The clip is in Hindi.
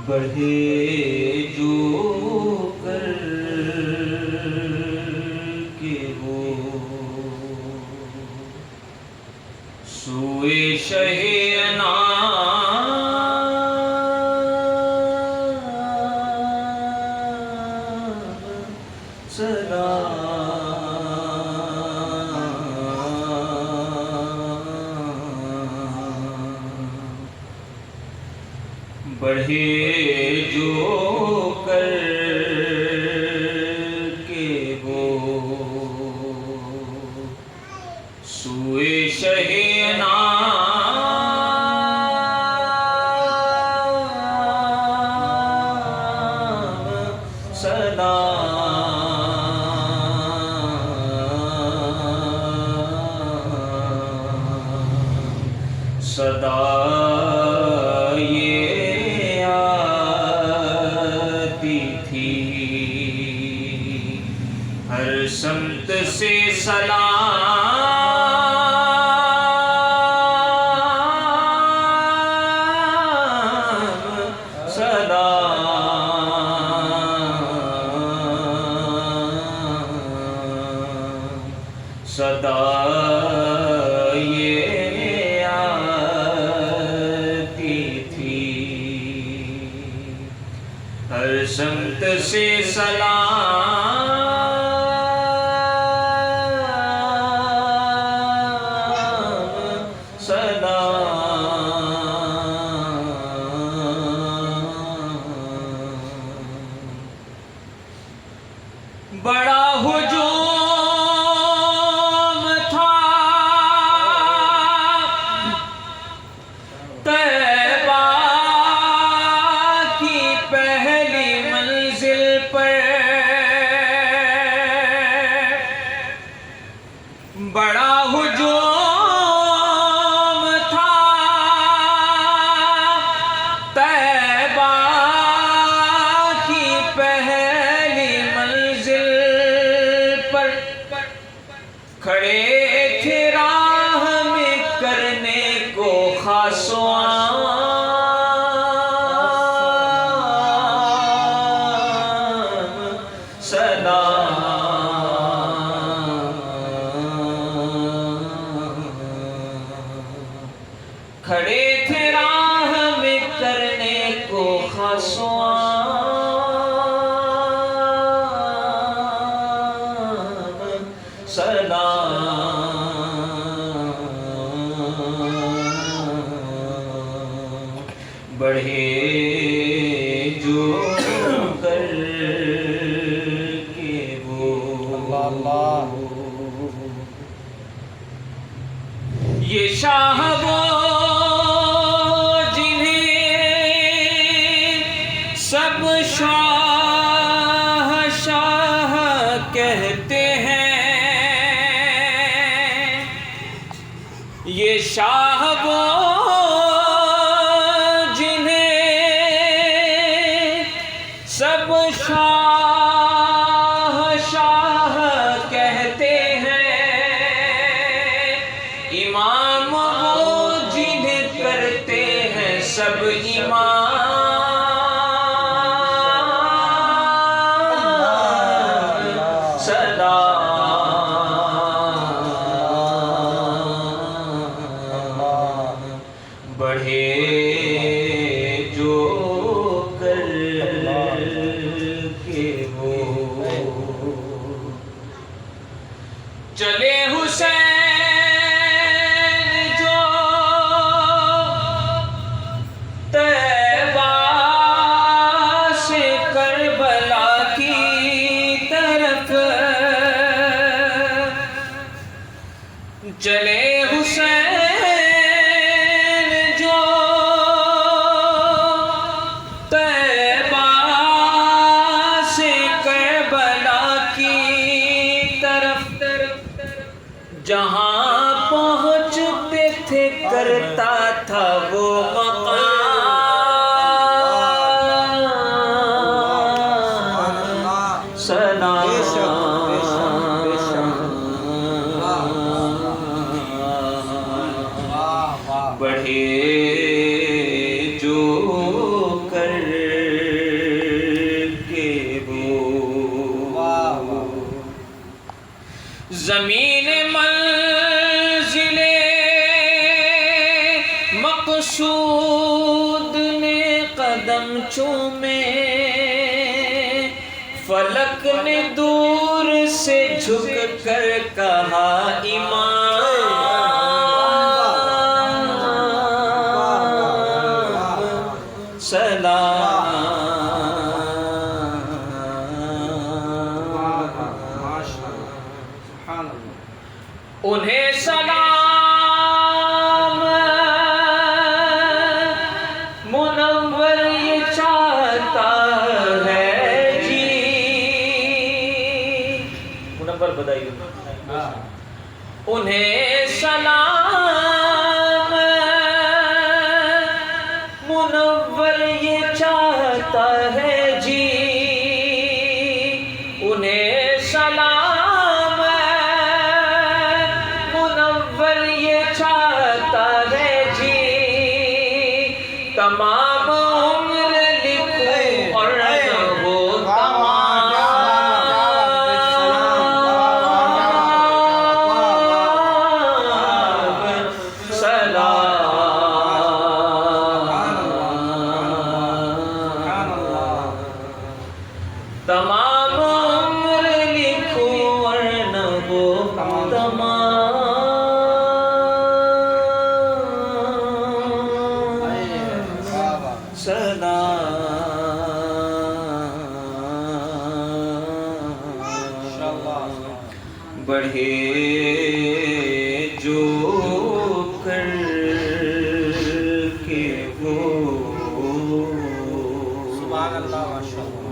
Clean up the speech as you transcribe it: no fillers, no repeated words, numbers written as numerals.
बढ़े जो कर के वो सोए शहे सदा बढ़े जो कर के वो सोए शहे सदा सदा ये आती थी हर संत से सलाम सदा सदा ये आती थी हर संत से सलाम सदा बड़ा हुजूम था तैबा की पहली मंजिल पर बड़ा हुजूम था तैबा की पहली मंजिल पर खड़े थे राह में करने को खासो सदा खड़े थे राह में करने को खासो सदा बढ़े जो कर के वो ये शाह वो जिन्हें सब शाह शाह कहते हैं ये शाह वो सब शाह शाह कहते हैं इमाम वो जिन्हें करते हैं सब इमाम सदा बढ़े जो कर के वो चले हुसैन जो तैबा से करबला की तरफ चले हुसैन जो तैबा से करबला की तरफ जहाँ पहुँचते थे करता था वो मकाम सना बढ़े जो कर ज़मीन मंज़िले मक़सूद ने कदम चूमे, फलक ने दूर से झुक कर कहा इमाम सलाम। उन्हें सलाम मुनव्वर ये चाहता है जी। मुनव्वर बधाई। उन्हें सलाम मुनव्वर ये चाहता है जी। उन्हें सलाम मुनव्वर ये चाहता है जी। तमाम उम्र लिखूं और न हो तमाम उम्र लिखूं और न हो बढ़े जो कर के वो सुभान अल्लाह माशाअल्लाह।